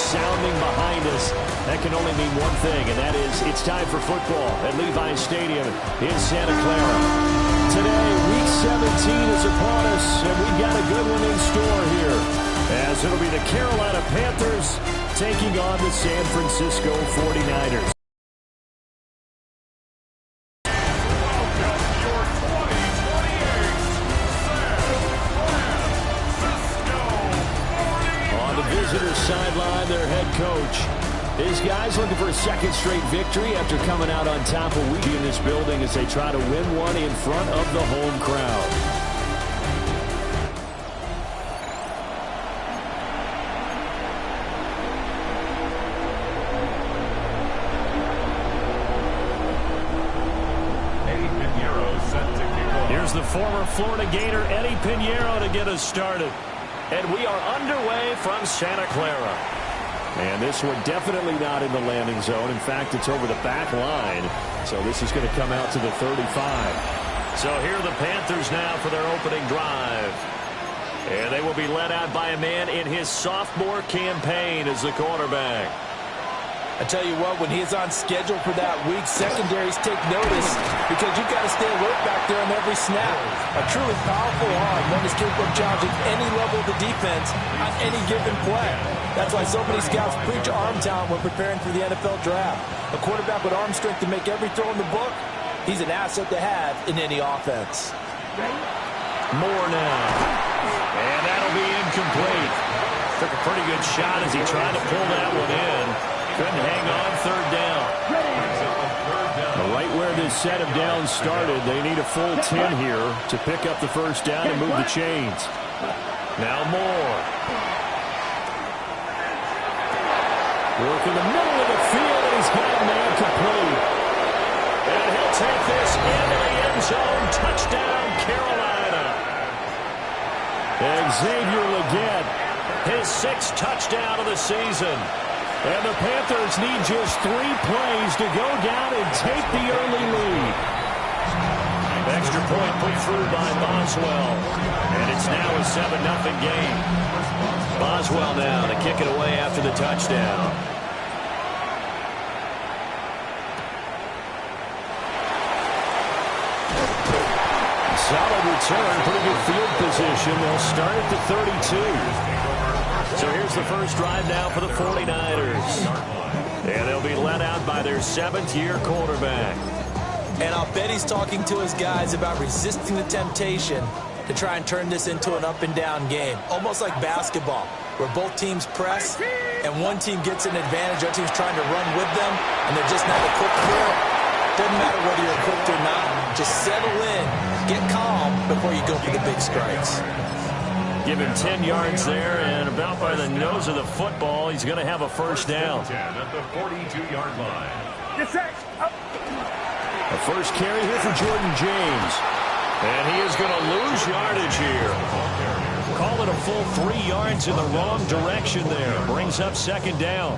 sounding behind us, that can only mean one thing, and that is it's time for football at Levi's Stadium in Santa Clara. Today, Week 17 is upon us, and we've got a good one in store here, as it'll be the Carolina Panthers taking on the San Francisco 49ers. Sideline, their head coach. His guys looking for a second straight victory after coming out on top a week in this building as they try to win one in front of the home crowd. Here's the former Florida Gator Eddie Pinheiro to get us started. And we are underway from Santa Clara. And this one definitely not in the landing zone. In fact, it's over the back line. So this is going to come out to the 35. So here are the Panthers now for their opening drive. And they will be led out by a man in his sophomore campaign as the quarterback. I tell you what, when he's on schedule for that week, secondaries take notice because you've got to stay alert back there on every snap. A truly powerful arm, one is capable of challenging any level of the defense on any given play. That's why so many scouts preach arm talent when preparing for the NFL draft. A quarterback with arm strength to make every throw in the book, he's an asset to have in any offense. More now. And that'll be incomplete. Took a pretty good shot as he tried to pull that one in. Couldn't hang on, third down. Right where this set of downs started, they need a full 10 here to pick up the first down and move the chains. Now Moore. Work in the middle of the field, and he's got a man complete. And he'll take this into the end zone. Touchdown, Carolina. Xavier Legette, his 6th touchdown of the season. And the Panthers need just 3 plays to go down and take the early lead. Extra point put through by Boswell. And it's now a 7-0 game. Boswell now to kick it away after the touchdown. Solid return, pretty good field position. They'll start at the 32. So here's the first drive now for the 49ers. And they'll be led out by their 7th-year quarterback. And I'll bet he's talking to his guys about resisting the temptation to try and turn this into an up-and-down game. Almost like basketball, where both teams press, and one team gets an advantage, other team's trying to run with them, and they're just not equipped for it. Doesn't matter whether you're equipped or not. Just settle in, get calm before you go for the big strikes. Give him 10 yards there, and about by the nose of the football, he's going to have a first down. At the 42-yard line. A first carry here for Jordan James. And he is going to lose yardage here. Call it a full 3 yards in the wrong direction there. Brings up second down.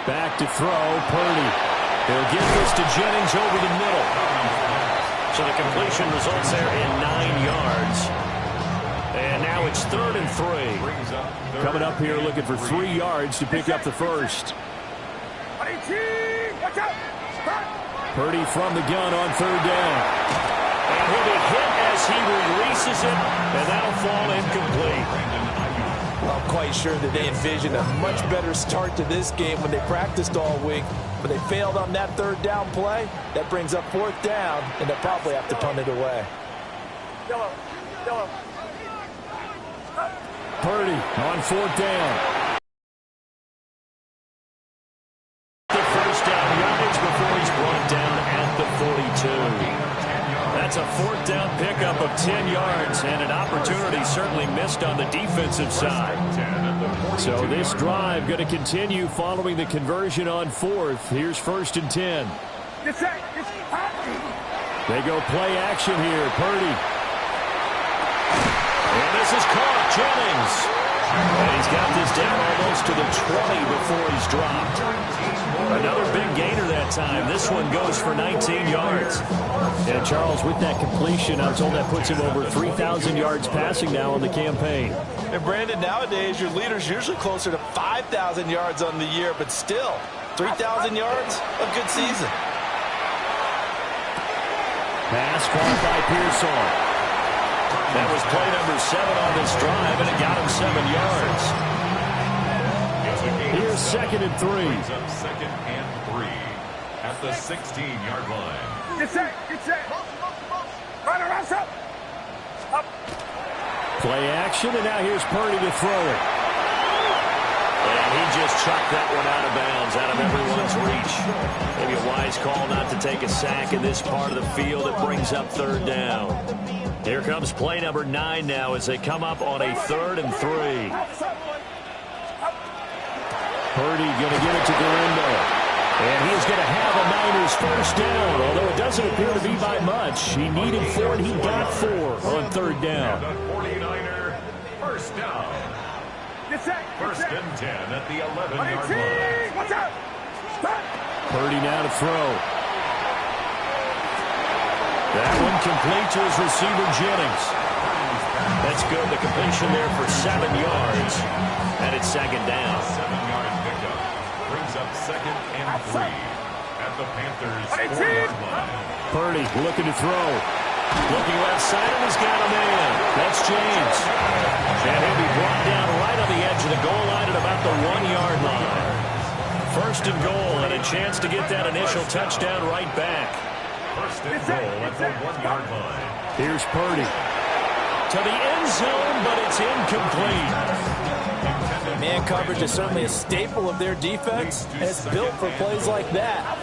Back to throw, Purdy. He'll give this to Jennings over the middle. So the completion results there in 9 yards. And now it's 3rd and 3. Coming up here looking for 3 yards to pick up the first. Purdy from the gun on 3rd down. And he'll be hit as he releases it, and that'll fall incomplete. I'm quite sure that they envisioned a much better start to this game when they practiced all week. But they failed on that 3rd down play. That brings up 4th down, and they'll probably have to punt it away. Purdy on 4th down. The first down yardage before he's brought down at the 42. That's a 4th down pickup of 10 yards, and an opportunity certainly missed on the defensive side. So this drive going to continue following the conversion on 4th. Here's 1st and 10. They go play action here. Purdy. And this is caught. Jennings. And he's got this down almost to the 20 before he's dropped. Another big gainer that time. This one goes for 19 yards. And Charles, with that completion, I'm told that puts him over 3,000 yards passing now on the campaign. And Brandon, nowadays your leader's usually closer to 5,000 yards on the year, but still, 3,000 yards, a good season. Pass caught by Pearsall. That was play number 7 on this drive, and it got him 7 yards. Here's 2nd and 3. Second and 3 at the 16-yard line. Get set. Run around, up. Play action, and now here's Purdy to throw it. And he just chucked that one out of bounds, out of everyone's reach. Maybe a wise call not to take a sack in this part of the field. It brings up 3rd down. Here comes play number 9 now as they come up on a 3rd and 3. Purdy going to give it to Galindo. And he's going to have a Niners first down, although it doesn't appear to be by much. He needed 4, and he got 4 on 3rd down. The 49er first down. First and 10 at the 11-yard line. Watch out. Purdy now to throw. That one complete to his receiver, Jennings. That's good. The completion there for 7 yards. And it's 2nd down. 7-yard pickup brings up 2nd and 3 at the Panthers' 4-yard line. Purdy looking to throw. Looking left side, and he's got a man. That's James. And he'll be brought down right on the edge of the goal line at about the 1-yard line. 1st and goal, and a chance to get that initial touchdown right back. First and goal at the 1-yard line. Here's Purdy. To the end zone, but it's incomplete. Man coverage is certainly a staple of their defense, and it's built for plays like that.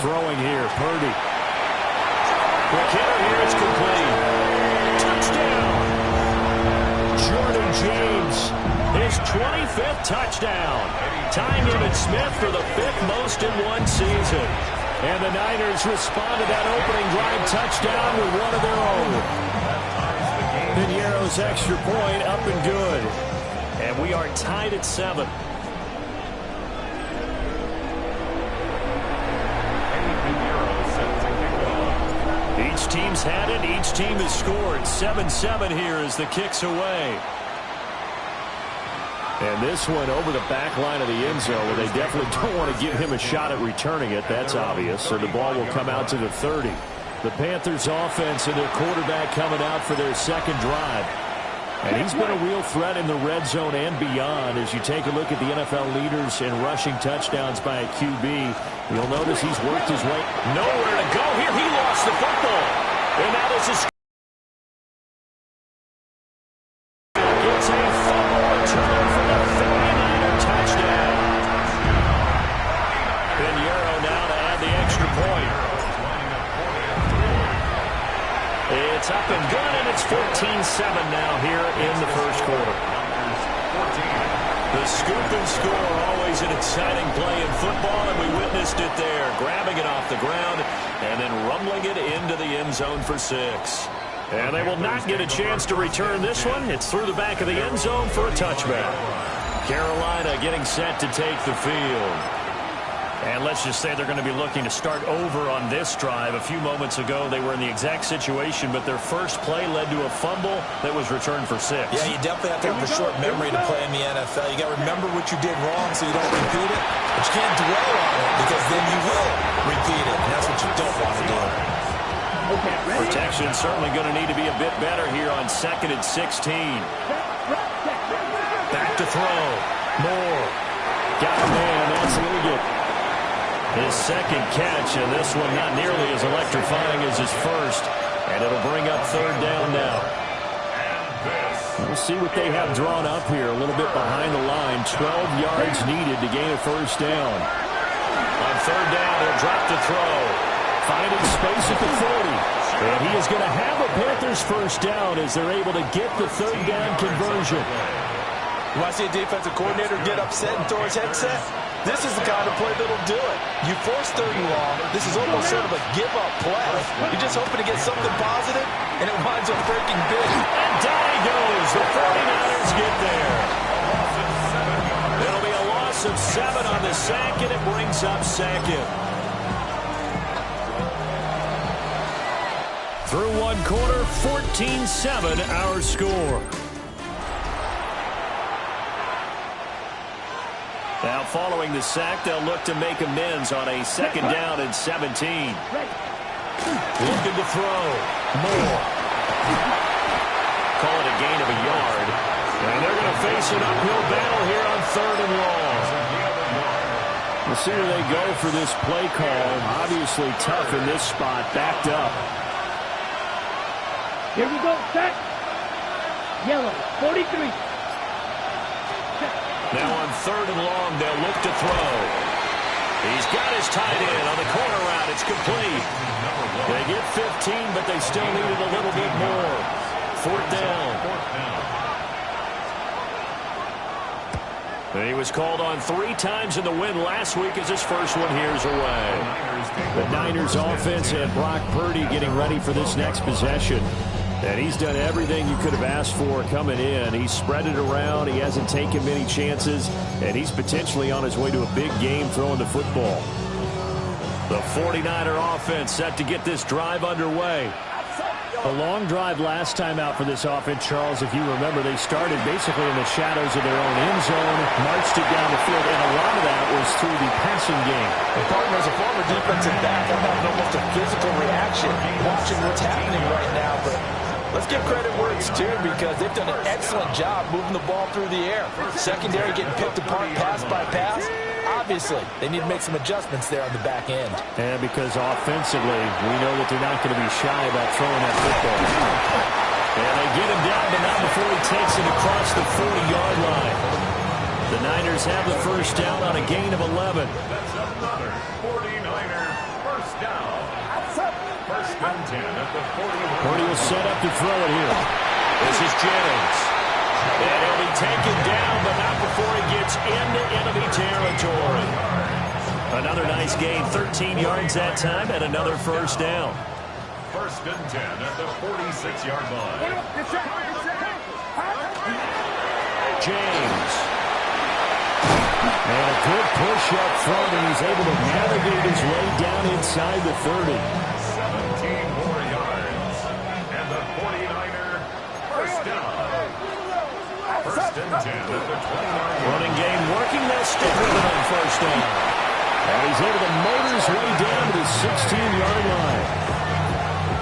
Throwing here, Purdy. McKinnon here, it's complete. Touchdown! Jordan James, his 25th touchdown. Tying him and Smith for the 5th most in one season. And the Niners respond to that opening drive touchdown with one of their own. Piniero's extra point up and good. And we are tied at 7. Each team's had it. Each team has scored. 7-7 here as the kick's away. And this one over the back line of the end zone where they definitely don't want to give him a shot at returning it. That's obvious. So the ball will come out to the 30. The Panthers offense and their quarterback coming out for their 2nd drive. And he's been a real threat in the red zone and beyond. As you take a look at the NFL leaders in rushing touchdowns by a QB, you'll notice he's worked his way. Nowhere to go here. He lost the football. And now this is it's a fumble return for the 49er touchdown. Piniero now to add the extra point. It's up and good, and it's 14-7 now here in the first quarter. The scoop and score, always an exciting play in football, and we witnessed it there, grabbing it off the ground and then rumbling it into the end zone for 6. And they will not get a chance to return this one. It's through the back of the end zone for a touchback. Carolina getting set to take the field. And let's just say they're going to be looking to start over on this drive. A few moments ago, they were in the exact situation, but their first play led to a fumble that was returned for 6. Yeah, you definitely have to have a short memory to play in the NFL. You got to remember what you did wrong so you don't repeat it, but you can't dwell on it because then you will repeat it, and that's what you don't want to do. Protection certainly going to need to be a bit better here on 2nd and 16. Back to throw. Moore. Got a man. That's Liggett. His 2nd catch, and this one not nearly as electrifying as his first. And it'll bring up 3rd down now. We'll see what they have drawn up here. A little bit behind the line. 12 yards needed to gain a first down. On 3rd down, he'll drop the throw. Finding space at the 40. And he is going to have a Panthers first down as they're able to get the 3rd down conversion. You want to see a defensive coordinator get upset and throw his headset? This is the kind of play that'll do it. You force 3rd and long. This is almost sort of a give-up play. You're just hoping to get something positive, and it winds up breaking big. And as the 49ers get there. It'll be a loss of 7 on the sack, and it brings up second. Through one quarter, 14-7 our score. Now following the sack, they'll look to make amends on a second down and 17. Looking to throw. Moore. Call it a gain of a yard. And they're going to face an uphill battle here on 3rd and long. We'll see where they go for this play call. Obviously tough in this spot, backed up. Here we go, set. Yellow, 43. Now on 3rd and long, they'll look to throw. He's got his tight end on the corner route. It's complete. They get 15, but they still needed a little bit more. 4th down. And he was called on 3 times in the win last week as his first one here's away. The Niners offense and Brock Purdy getting ready for this next possession. And he's done everything you could have asked for coming in. He's spread it around. He hasn't taken many chances. And he's potentially on his way to a big game throwing the football. The 49er offense set to get this drive underway. A long drive last time out for this offense, Charles. If you remember, they started basically in the shadows of their own end zone, marched it down the field, and a lot of that was through the passing game. And partner, as a former defensive back, I'm having almost a physical reaction watching what's happening right now. But let's give credit where it's due because they've done an excellent job moving the ball through the air. Secondary getting picked apart pass by pass. Obviously, they need to make some adjustments there on the back end. And because offensively, we know that they're not going to be shy about throwing that football. And they get him down, but not before he takes it across the 40-yard line. The Niners have the first down on a gain of 11. That's another 49er first down. 1st and 10 at the 41. Purdy will set up to throw it here. This is Jennings. And he'll be taken down, but not before he gets into enemy territory. Another nice gain, 13 yards that time, and another first down. 1st and 10 at the 46-yard line. James. And a good push up front, and he's able to navigate his way down inside the 30. 17 more yards. And the 49er first down. 1st and 10 at the 20-yard line. Running game working. They'll stick with it on first down. And he's able to motor his way down to the 16-yard line.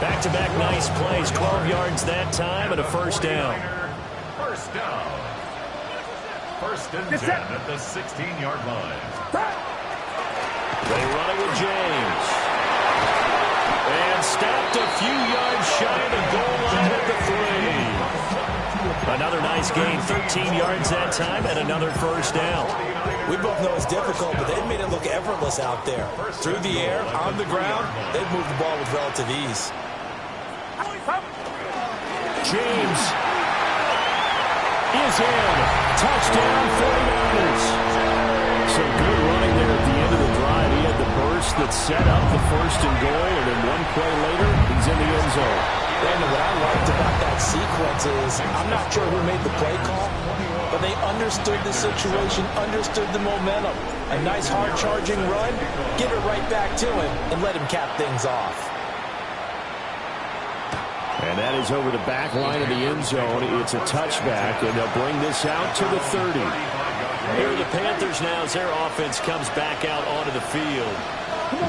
Back-to-back nice plays. 12 yards that time and a first down. First down. 1st and 10 at the 16-yard line. They run it with James. And stopped a few yards shy of the goal line at the 3. Another nice gain, 13 yards that time, and another first down. We both know it's difficult, but they've made it look effortless out there. Through the air, on the ground, they've moved the ball with relative ease. James is in. Touchdown, 49ers. Some good running there at the end of the drive. He had the burst that set up the 1st and goal, and then one play later, he's in the end zone. Brandon, what I liked about that sequence is I'm not sure who made the play call, but they understood the situation, understood the momentum. A nice hard-charging run, give it right back to him, and let him cap things off. And that is over the back line of the end zone. It's a touchback, and they'll bring this out to the 30. Here are the Panthers now as their offense comes back out onto the field.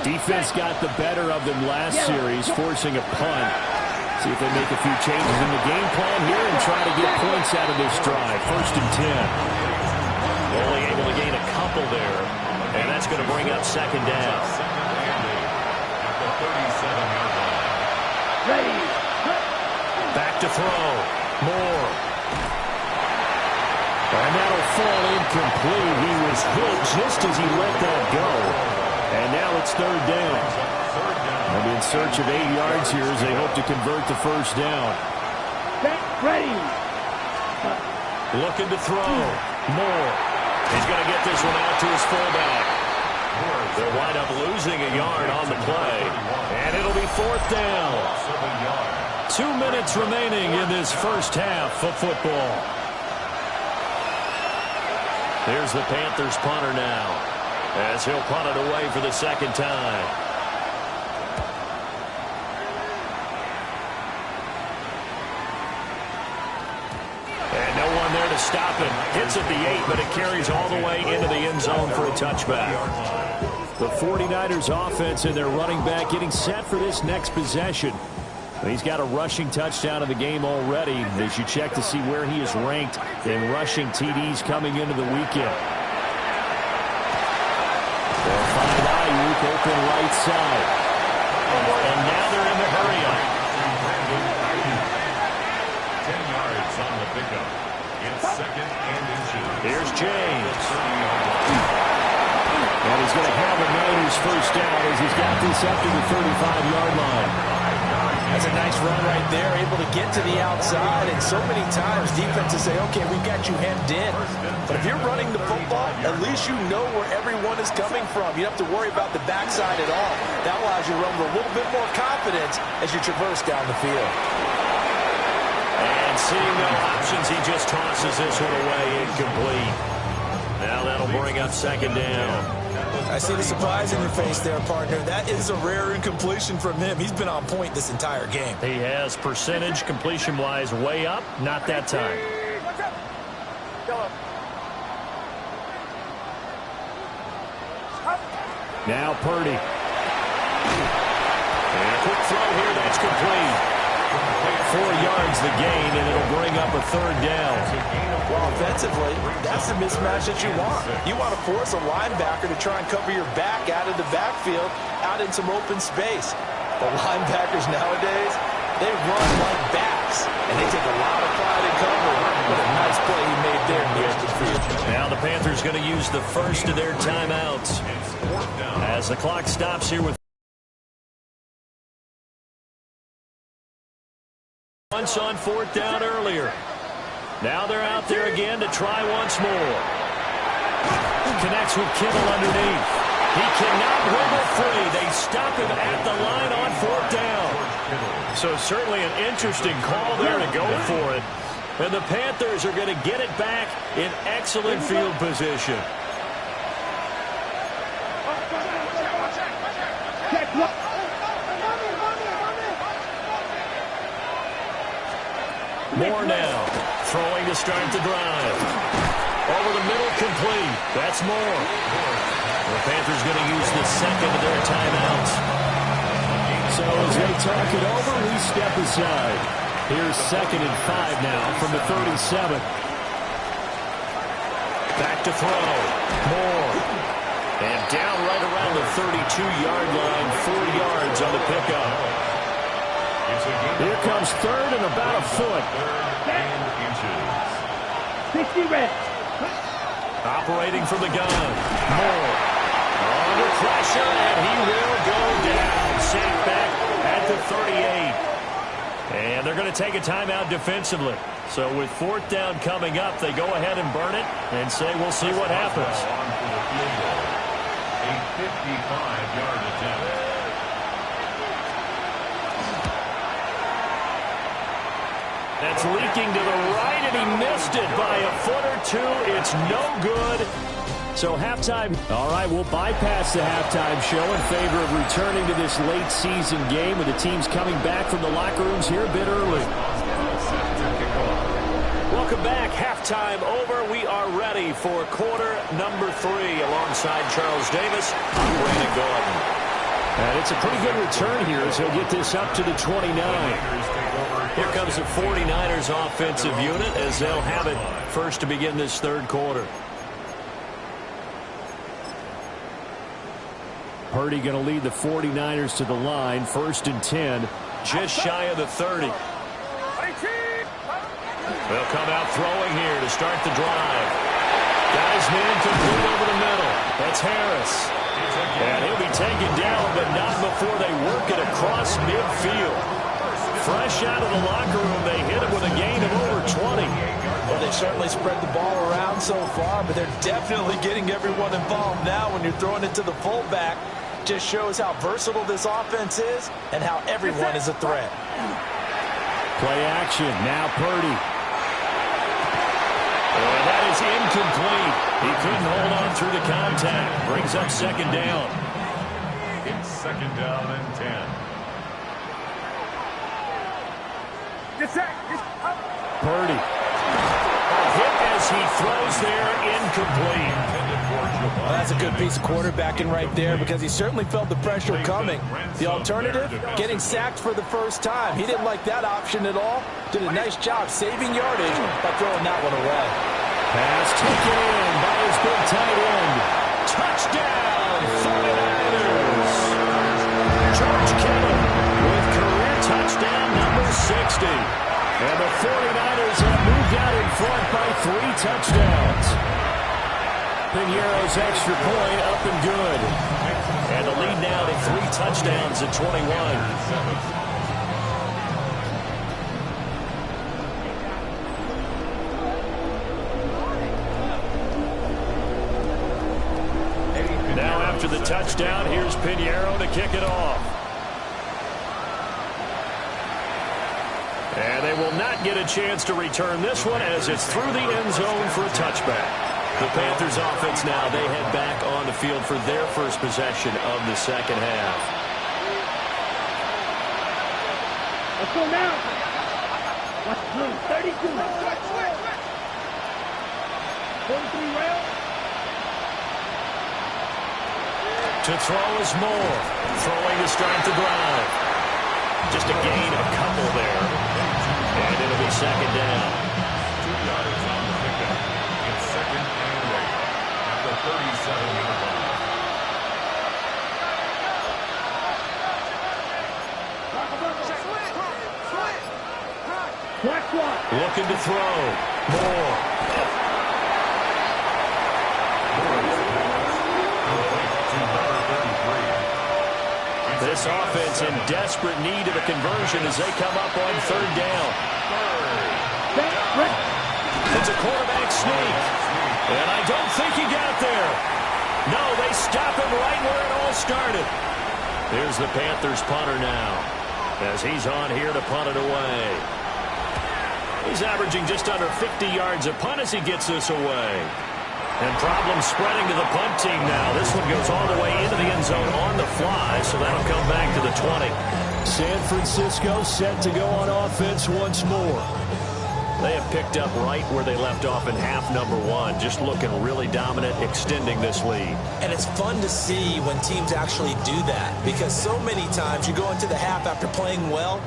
Defense got the better of them last series, forcing a punt. See if they make a few changes in the game plan here and try to get points out of this drive. 1st and 10. Only able to gain a couple there, and that's going to bring up second down. Back to throw. Moore. And that'll fall incomplete. He was hit just as he let that go. And now it's 3rd down. And in search of 8 yards here as they hope to convert the first down. Ready. Looking to throw. Moore. He's going to get this one out to his fullback. They'll wind up losing a yard on the play. And it'll be 4th down. 2 2 minutes remaining in this first half of football. Here's the Panthers punter now, as he'll punt it away for the second time. And no one there to stop him. Hits at the 8, but it carries all the way into the end zone for a touchback. The 49ers offense and their running back getting set for this next possession. He's got a rushing touchdown in the game already as you check to see where he is ranked in rushing TDs coming into the weekend. They'll find Ayuk open right side. And now they're in the hurry-up. 10 yards on the pickup. It's second and inches. Here's James. And he's going to have a Niners first down as he's got this up to the 35-yard line. That's a nice run right there, able to get to the outside, and so many times defenses say, okay, we've got you hemmed in. But if you're running the football, at least you know where everyone is coming from. You don't have to worry about the backside at all. That allows you to run with a little bit more confidence as you traverse down the field. And seeing no options, he just tosses this one away incomplete. Now that'll bring up second down. I see the surprise in your face there, partner. That is a rare incompletion from him. He's been on point this entire game. He has percentage completion-wise way up. Not that time. Now Purdy. And a quick throw here. That's complete. 4 yards the gain, and it'll bring up a third down. Well, offensively, that's the mismatch that you want. You want to force a linebacker to try and cover your back out of the backfield, out in some open space. The linebackers nowadays, they run like backs, and they take a lot of pride in covering. What a nice play he made there in the open field. Now the Panthers going to use the first of their timeouts as the clock stops here with once on fourth down earlier. Now they're out there again to try once more. Connects with Kittle underneath. He cannot wiggle free. They stop him at the line on fourth down. So certainly an interesting call there to go for it. And the Panthers are going to get it back in excellent field position. Moore now, throwing to start the drive. Over the middle, complete. That's Moore. The Panthers going to use the second of their timeouts. So as they talk it over, we step aside. Here's 2nd and 5 now from the 37. Back to throw. Moore. And down right around the 32-yard line, 4 yards on the pickup. Here comes third and about a foot. 60 red. Operating from the gun. Moore. Under pressure, and he will go down. Sacked back at the 38. And they're going to take a timeout defensively. So with fourth down coming up, they go ahead and burn it and say we'll see what happens. A 55-yard attempt. That's leaking to the right, and he missed it by a foot or two. It's no good. So halftime. All right, we'll bypass the halftime show in favor of returning to this late season game with the teams coming back from the locker rooms here a bit early. Welcome back. Halftime over. We are ready for quarter number 3 alongside Charles Davis. I'm Brandon Gordon. And it's a pretty good return here as he'll get this up to the 29. Here comes the 49ers offensive unit as they'll have it first to begin this third quarter. Purdy going to lead the 49ers to the line. 1st and 10, just shy of the 30. They'll come out throwing here to start the drive. Got his man complete over the middle. That's Harris. And he'll be taken down, but not before they work it across midfield. Fresh out of the locker room, they hit him with a gain of over 20. Well, they certainly spread the ball around so far, but they're definitely getting everyone involved now when you're throwing it to the fullback. Just shows how versatile this offense is and how everyone is a threat. Play action. Now Purdy. And that is incomplete. He couldn't hold on through the contact. Brings up second down. It's second down and 10. Purdy. Hit as he throws there, incomplete. Well, that's a good piece of quarterbacking right there because he certainly felt the pressure coming. The alternative, getting sacked for the first time. He didn't like that option at all. Did a nice job saving yardage by throwing that one away. Pass taken in by his big tight end. Touchdown, 49ers. George Kittle with career touchdown number 60. And the 49ers have moved out in front by 3 touchdowns. Piñeiro's extra point up and good. And the lead now to 3 touchdowns at 21. Now after the touchdown, here's Piñeiro to kick it off. And they will not get a chance to return this one as it's through the end zone for a touchback. The Panthers offense now, they head back on the field for their first possession of the second half. Let's go now. Watch blue. 32. 43 rail. To throw is Moore. Throwing to start the drive. Just a gain of a couple there. And it'll be second down. 2 yards on the pickup. It's second and 8 at the 37-yard line. Looking to throw. Moore. This offense in desperate need of a conversion as they come up on third down. It's a quarterback sneak. And I don't think he got there. No, they stop him right where it all started. Here's the Panthers punter now as he's on here to punt it away. He's averaging just under 50 yards a punt as he gets this away. And problems spreading to the punt team now. This one goes all the way into the end zone on the fly, so that'll come back to the 20. San Francisco set to go on offense once more. They have picked up right where they left off in half number 1, just looking really dominant, extending this lead. And it's fun to see when teams actually do that because so many times you go into the half after playing well,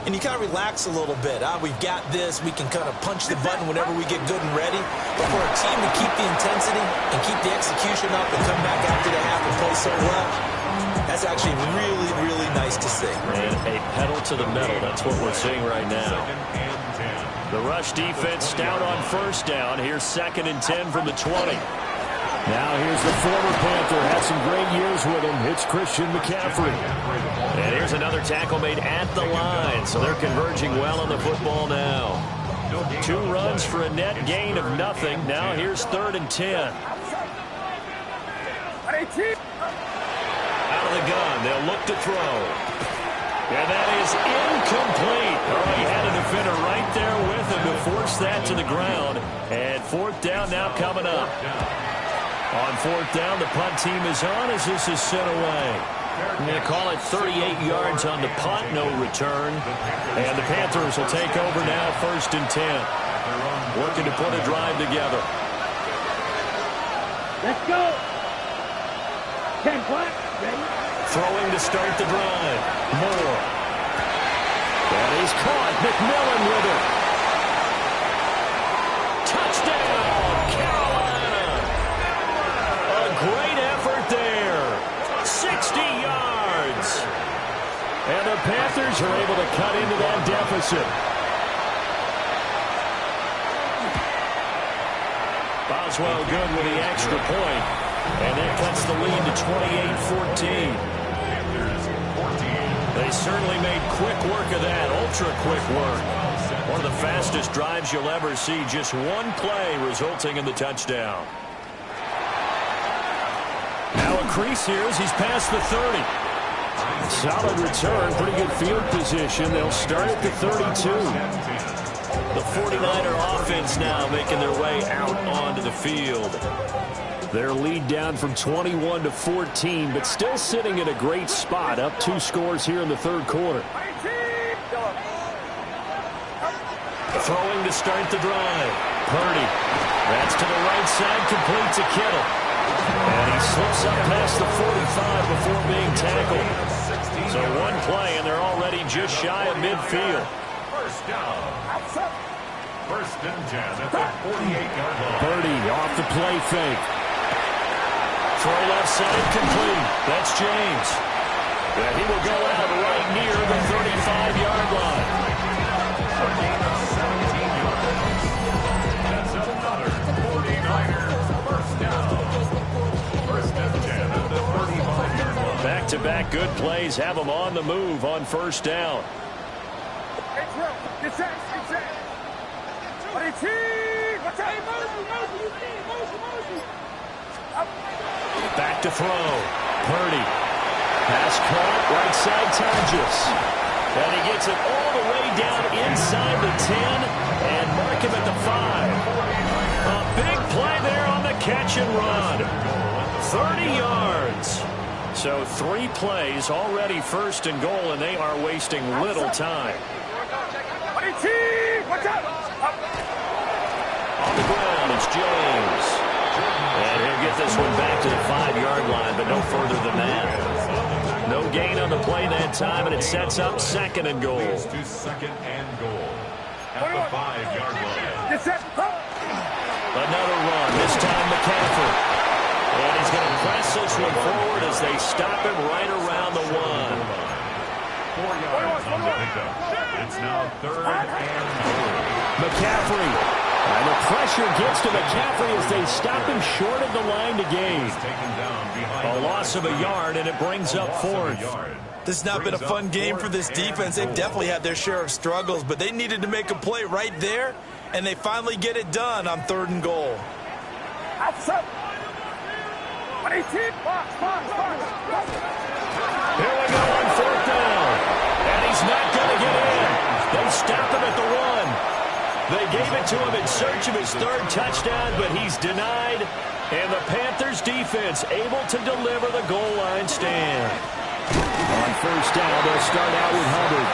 and you kind of relax a little bit. We've got this. We can kind of punch the button whenever we get good and ready. But for a team to keep the intensity and keep the execution up and come back after the half and play so well, that's actually really, really nice to see. And a pedal to the metal. That's what we're seeing right now. The rush defense stout on first down. Here's second and 10 from the 20. Now here's the former Panther. Had some great years with him. It's Christian McCaffrey. And here's another tackle made at the line. So they're converging well on the football now. 2 runs for a net gain of nothing. Now here's third and 10. Out of the gun. They'll look to throw. And that is incomplete. Oh, he had a defender right there with him to force that to the ground. And fourth down now coming up. On fourth down, the punt team is on as this is sent away. I'm going to call it 38 yards on the punt, no return. And the Panthers will take over now, first and 10. Working to put a drive together. Let's go. 10 black. Ready? Throwing to start the drive. Moore. That is caught. McMillan with it. Touchdown, Carolina. A great effort there. 60 yards. And the Panthers are able to cut into that deficit. Boswell good with the extra point. And that cuts the lead to 28-14. They certainly made quick work of that, ultra-quick work. One of the fastest drives you'll ever see, just one play resulting in the touchdown. Now a crease here as he's past the 30. Solid return, pretty good field position. They'll start at the 32. The 49er offense now making their way out onto the field. Their lead down from 21 to 14, but still sitting in a great spot, up 2 scores here in the third quarter. Throwing to start the drive. Purdy. That's to the right side, complete to Kittle. And he slips up past the 45 before being tackled. So one play, and they're already just shy of midfield. First down. First and 10 at the 48-yard line. Purdy off the play fake. Throw left side, complete. That's James. And he will go out right near the 35-yard line. A gain of 17 yards. That's another 49er first down. First and 10 at the 35-yard line. Back-to-back good plays have them on the move on first down. Get set. Back to throw. Purdy. Pass caught. Right side Tonjes. And he gets it all the way down inside the 10 and mark him at the 5. A big play there on the catch and run. 30 yards. So 3 plays already first and goal, and they are wasting little time. On the ground, it's James. And he'll get this one back to the 5-yard line, but no further than that. No gain on the play that time, and it sets up second and goal. Leads to second and goal at the 5-yard line. Another run, this time McCaffrey. And he's going to press this one forward as they stop him right around the 1. 4 yards on the pickup. It's now third and goal. McCaffrey. And the pressure gets to McCaffrey as they stop him short of the line to gain. A loss of a yard, and it brings up 4th. This has not been a fun game for this defense. They've definitely had their share of struggles, but they needed to make a play right there, and they finally get it done on 3rd and goal. Here we go on 4th down. And he's not going to get in. They stopped him at the 1. They gave it to him in search of his 3rd touchdown, but he's denied. And the Panthers defense able to deliver the goal line stand. On first down, they'll start out with Hubbard.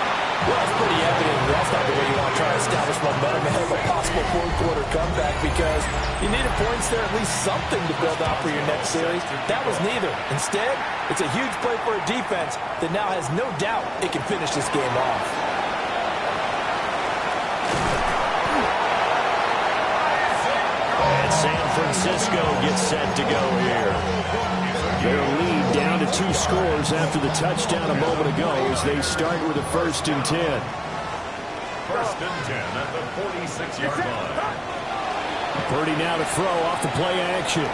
Well, it's pretty evident that's not the way you want to try to establish momentum ahead of a possible 4th-quarter comeback, because you needed points there, at least something to build out for your next series. That was neither. Instead, it's a huge play for a defense that now has no doubt it can finish this game off. And San Francisco gets set to go here. Their lead down to 2 scores after the touchdown a moment ago as they start with a 1st and 10. First and 10 at the 46-yard line. Purdy now to throw off the play action.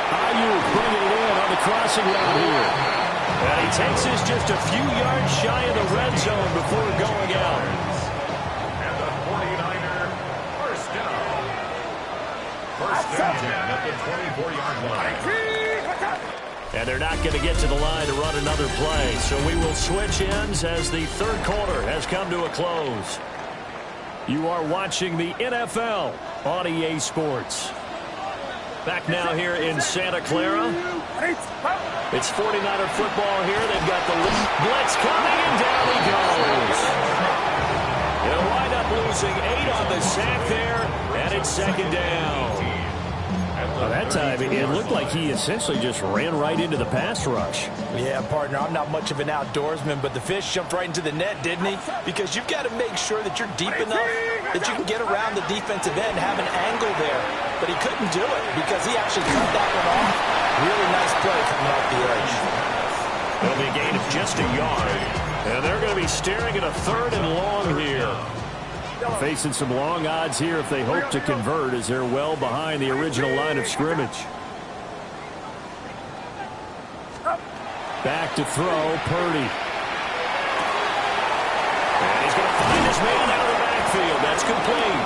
Ayuk bringing it in on the crossing route here. And he takes this just a few yards shy of the red zone before going out. And the 49er first down. First and 10 at the 24-yard line. And they're not going to get to the line to run another play. So we will switch ends as the 3rd quarter has come to a close. You are watching the NFL on EA Sports. Back now here in Santa Clara. It's 49er football here. They've got the blitz coming, and down he goes. They'll wind up losing 8 on the sack there, and it's 2nd down. Well, that time, it looked like he essentially just ran right into the pass rush. Yeah, partner, I'm not much of an outdoorsman, but the fish jumped right into the net, didn't he? Because you've got to make sure that you're deep enough that you can get around the defensive end, have an angle there. But he couldn't do it because he actually cut that one off. Really nice play coming off the edge. It'll be a gain of just a yard. And they're going to be staring at a 3rd and long here. Facing some long odds here if they hope to convert, as they're well behind the original line of scrimmage. Back to throw, Purdy. And he's going to find his man out of the backfield. That's complete.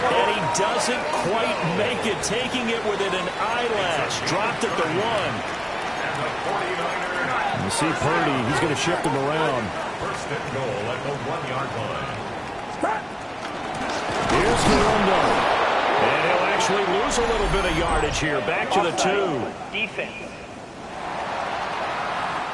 And he doesn't quite make it, taking it within an eyelash. Dropped at the 1. And the 49er You see Purdy, he's going to shift him around. First and goal at the 1-yard line. Here's Garundo. And he'll actually lose a little bit of yardage here. Back to the 2. Defense.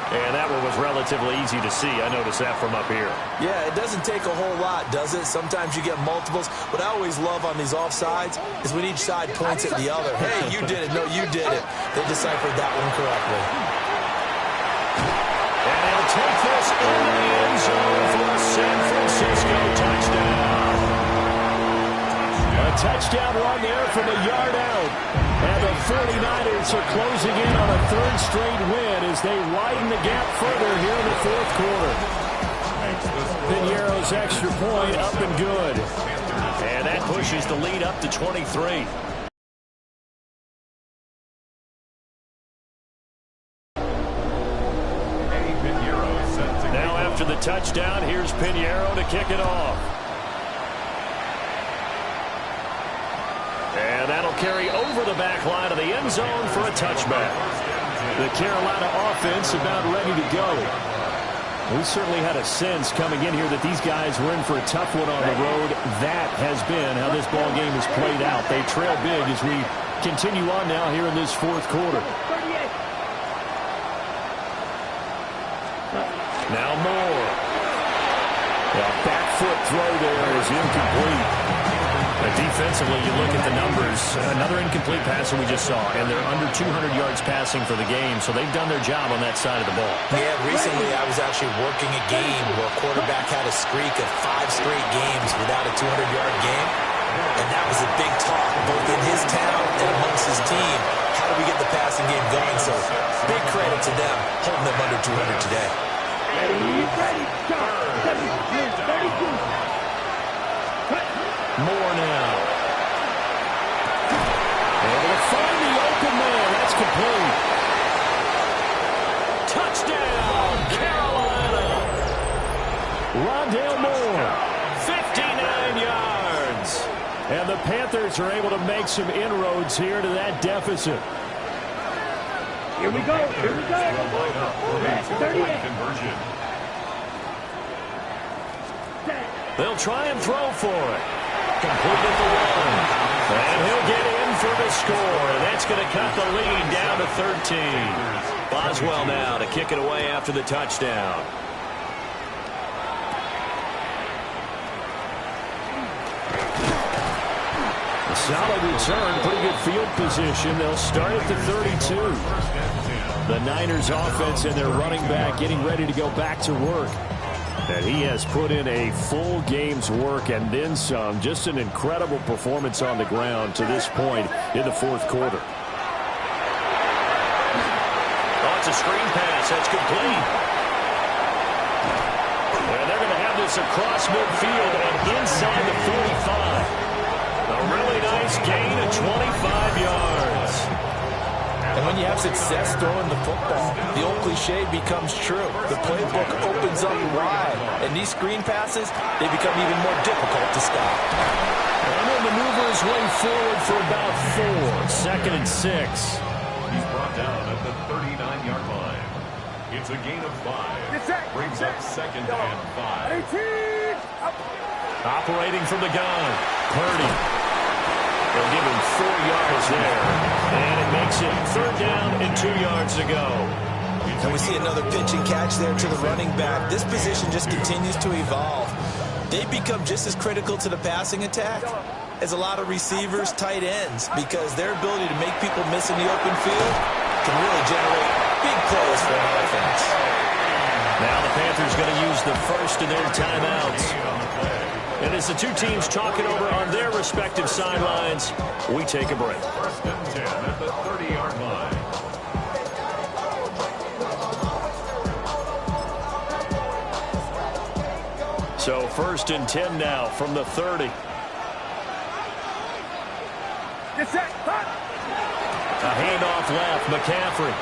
And that one was relatively easy to see. I noticed that from up here. Yeah, it doesn't take a whole lot, does it? Sometimes you get multiples. What I always love on these offsides is when each side points at the other. Hey, you did it. No, you did it. They deciphered that one correctly. And they'll take this into the end zone for a San Francisco touchdown. A touchdown run there from a yard out. And the 49ers are closing in on a 3rd straight win as they widen the gap further here in the 4th quarter. Piñeiro's extra point up and good. And that pushes the lead up to 23. Now after the touchdown, here's Piñeiro to kick it off. And that'll carry over the back line of the end zone for a touchback. The Carolina offense about ready to go. We certainly had a sense coming in here that these guys were in for a tough one on the road. That has been how this ball game has played out. They trail big as we continue on now here in this 4th quarter. Now Moore. The back foot throw there is incomplete. Defensively, you look at the numbers. Another incomplete pass that we just saw, and they're under 200 yards passing for the game, so they've done their job on that side of the ball. Yeah, recently I was actually working a game where a quarterback had a streak of 5 straight games without a 200-yard game, and that was a big talk, both in his town and amongst his team. How do we get the passing game going? So big credit to them, holding them under 200 today. Ready, go. 32. More now. Able to find the open man. That's complete. Touchdown, Carolina. Rondale Moore, 59 yards. And the Panthers are able to make some inroads here to that deficit. Here we go. 38. Conversion. They'll try and throw for it. Completed the 1. And he'll get in for the score. And that's going to cut the lead down to 13. Boswell now to kick it away after the touchdown. A solid return, pretty good field position. They'll start at the 32. The Niners offense and their running back getting ready to go back to work. And he has put in a full game's work and then some. Just an incredible performance on the ground to this point in the 4th quarter. Oh, it's a screen pass. That's complete. And they're going to have this across midfield and inside the 45. A really nice gain of 25 yards. And when you have success throwing the football, the old cliche becomes true. The playbook opens up wide. And these screen passes, they become even more difficult to stop. And he'll maneuver his way forward for about 4. 2nd and 6. He's brought down at the 39-yard line. It's a gain of 5. Brings up 2nd and 5. 18. Operating from the gun. Purdy. They'll give him 4 yards there. And it makes it 3rd down and 2 yards to go. And we see another pitch and catch there to the running back. This position just continues to evolve. They become just as critical to the passing attack as a lot of receivers, tight ends, because their ability to make people miss in the open field can really generate big plays for an offense. Now the Panthers going to use the first of their timeouts. And as the two teams talk it over on their respective sidelines, we take a break. 1st and 10 at the 30-yard line. So 1st and 10 now from the 30. Get set. A handoff left, McCaffrey.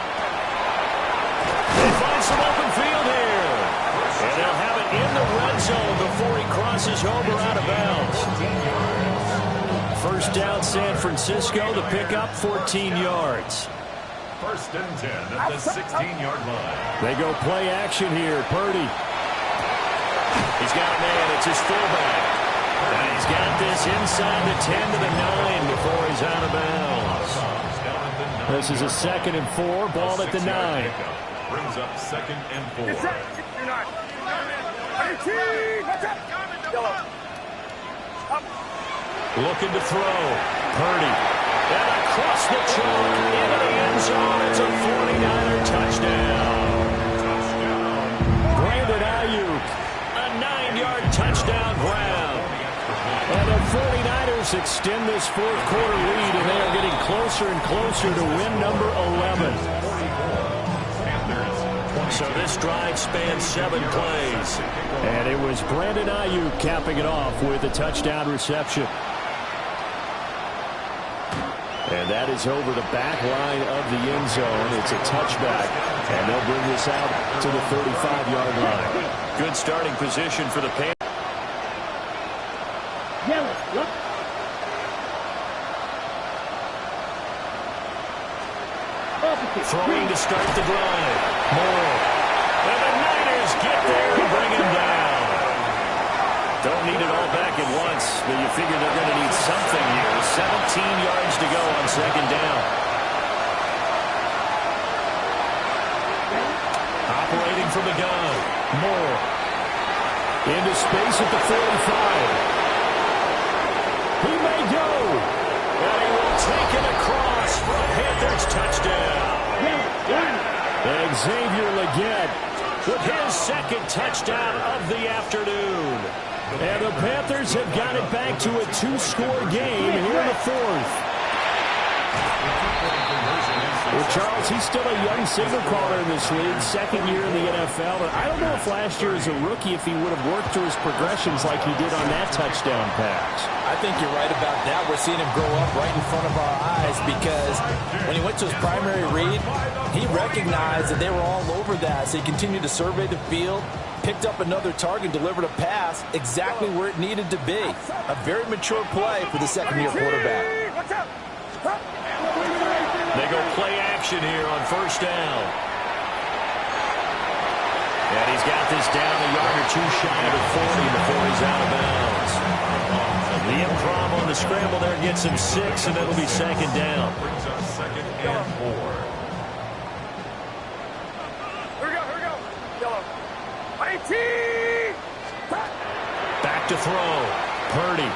They find some open field here. And they'll have it in the red zone before he crosses over out of bounds. 1st down San Francisco, the pickup 14 yards. First and 10 at the 16-yard line. They go play action here. Purdy. He's got a man. It's his fullback. And he's got this inside the 10 to the 9 before he's out of bounds. This is a 2nd and 4. Ball at the 9. Brings up 2nd and 4. Looking to throw. Purdy. And across the chalk into the end zone. It's a 49er touchdown. Brandon Ayuk. A 9-yard touchdown grab. And the 49ers extend this fourth quarter lead, and they are getting closer and closer to win number 11. So this drive spans 7 plays. And it was Brandon Ayuk capping it off with a touchdown reception. And that is over the back line of the end zone. It's a touchback, and they'll bring this out to the 35-yard line. Good starting position for the Panthers. Throwing to start the drive. Moore. And the Niners get there and bring him down. Don't need it all back at once, but you figure they're going to need something here. 17 yards to go on 2nd down. Operating from the gun. Moore. Into space at the 45. He may go. And he will take it across for a Panthers touchdown. Xavier Legette with his 2nd touchdown of the afternoon. And the Panthers have got it back to a 2-score game here in the 4th. Well, Charles, he's still a young signal caller in this league, 2nd year in the NFL. And I don't know if last year as a rookie if he would have worked through his progressions like he did on that touchdown pass. I think you're right about that. We're seeing him grow up right in front of our eyes because when he went to his primary read, he recognized that they were all over that. So he continued to survey the field, picked up another target, delivered a pass exactly where it needed to be. A very mature play for the 2nd-year quarterback. They go play action here on 1st down. And he's got this down a yard or 2 shy of the 40 before he's out of bounds. The improv on the scramble there gets him 6, and it'll be 2nd down. Brings up 2nd and 4. Here we go. Yellow. 18! Back to throw. Purdy.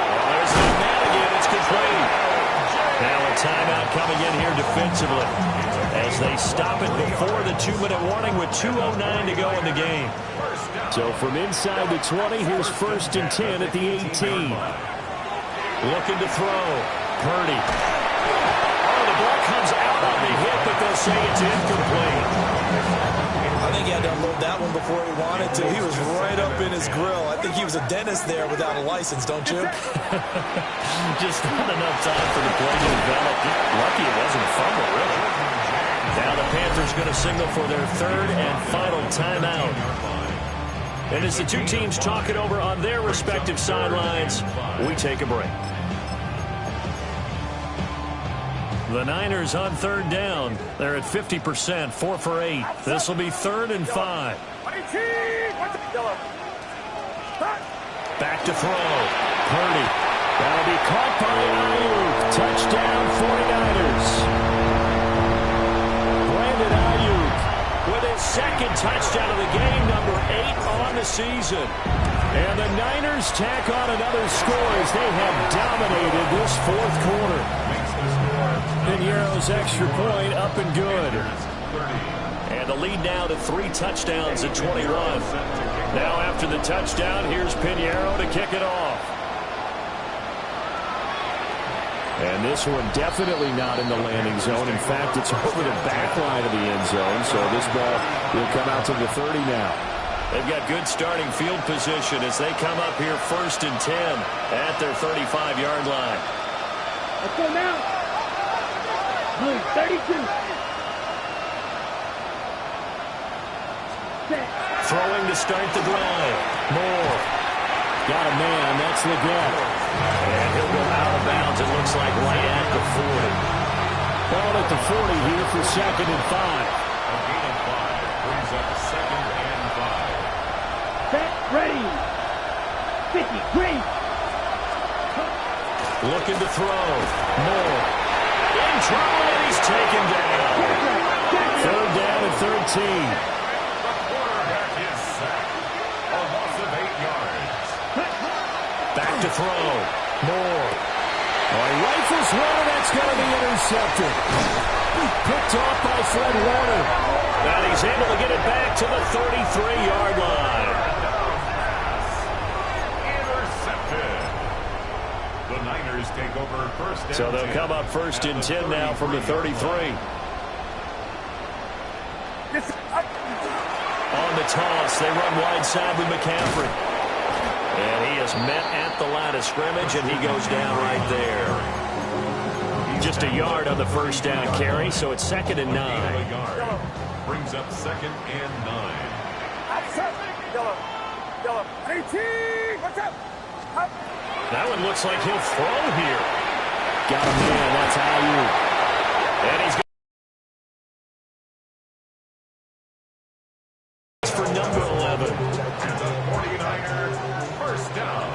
Oh, there's that man again. It's complete. Now a timeout coming in here defensively as they stop it before the 2-minute warning with 2:09 to go in the game. So from inside the 20, here's 1st and 10 at the 18. Looking to throw. Purdy. Oh, the ball comes out on the hit, but they'll say it's incomplete. I think he had to unload that one before he wanted to. He was right up in his grill. I think he was a dentist there without a license, don't you? Just not enough time for the play to develop. Lucky it wasn't a fumble, really. Now the Panthers going to signal for their 3rd and final timeout. And as the two teams talk it over on their respective sidelines, we take a break. The Niners on 3rd down. They're at 50%, 4 for 8. This will be 3rd and 5. Back to throw. Purdy. That'll be caught by Ayuk. Touchdown 49ers. Brandon Ayuk with his 2nd touchdown of the game, number 8 on the season. And the Niners tack on another score as they have dominated this 4th quarter. Pinheiro's extra point up and good. And the lead now to 3 touchdowns at 21. Now after the touchdown, here's Pinheiro to kick it off. And this one definitely not in the landing zone. In fact, it's over the back line of the end zone. So this ball will come out to the 30 now. They've got good starting field position as they come up here 1st and 10 at their 35-yard line. Let's go now. 32. Throwing to start the drive. Moore. Got a man. That's Legette. And he'll go out of bounds, it looks like, right at the 40. Ball at the 40 here for 2nd and 5. A gain of 5 brings up 2nd and 5. Set, ready. 50, green. Looking to throw. Moore. In trouble, and he's taken down. 3rd down and 13. The quarterback is sacked. A loss of 8 yards. Back to throw. Moore. Rifles one, and that's going to be intercepted. Picked off by Fred Warner. And he's able to get it back to the 33-yard line. Intercepted. The Niners take over 1st and 10. So they'll come up 1st and 10 now from the 33. On the toss, they run wide side with McCaffrey. And he is met at the line of scrimmage, and he goes down right there. Just a yard on the 1st down carry, so it's 2nd and 9. A yard. Brings up 2nd and 9. Yellow. 18. What's up? Up. That one looks like he'll throw here. Got a man, that's Ayuk. And he's for number 11. And the 49ers, 1st down.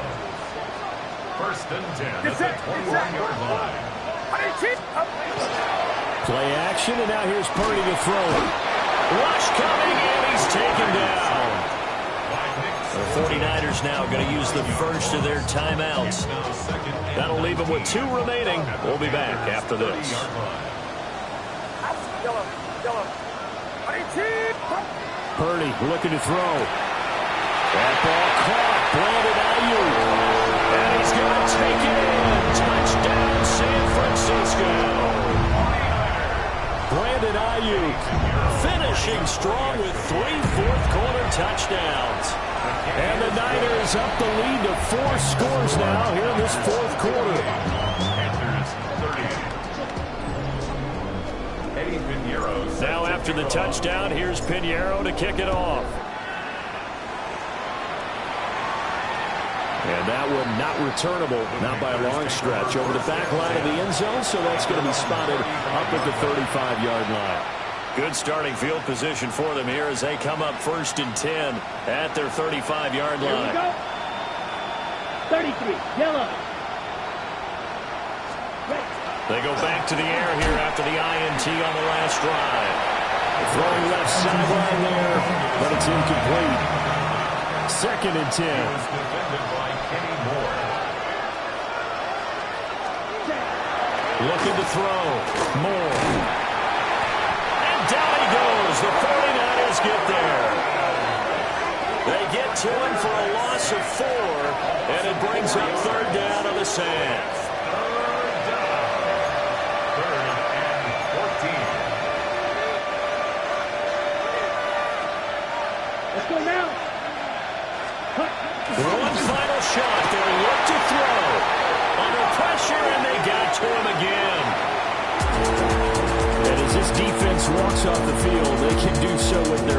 1st and 10 at the 21-yard line. Play action, and now here's Purdy to throw it. Rush coming, and he's taken down. The 49ers now going to use the first of their timeouts. That'll leave them with 2 remaining. We'll be back after this. Purdy looking to throw. That ball caught. Brandon Ayuk. And he's going to take it in. Touchdown, San Francisco. Brandon Ayuk finishing strong with 3 fourth-quarter touchdowns. And the Niners up the lead to 4 scores now here in this 4th quarter. Now after the touchdown, here's Pinheiro to kick it off. And that one not returnable, not by a long stretch, over the back line of the end zone, so that's going to be spotted up at the 35-yard line. Good starting field position for them here as they come up 1st and 10 at their 35-yard line. Here we go. 33, yellow. They go back to the air here after the INT on the last drive. Throwing left sideline there, but it's incomplete. 2nd and 10. Defended by Kenny Moore. Looking to throw. Moore. And down he goes. The 49ers get there. They get to him for a loss of 4, and it brings up 3rd down on the sand. 3rd and 14. Let's go now. One final shot. They look to throw. Under pressure, and they got to him again. And as this defense walks off the field, they can do so with their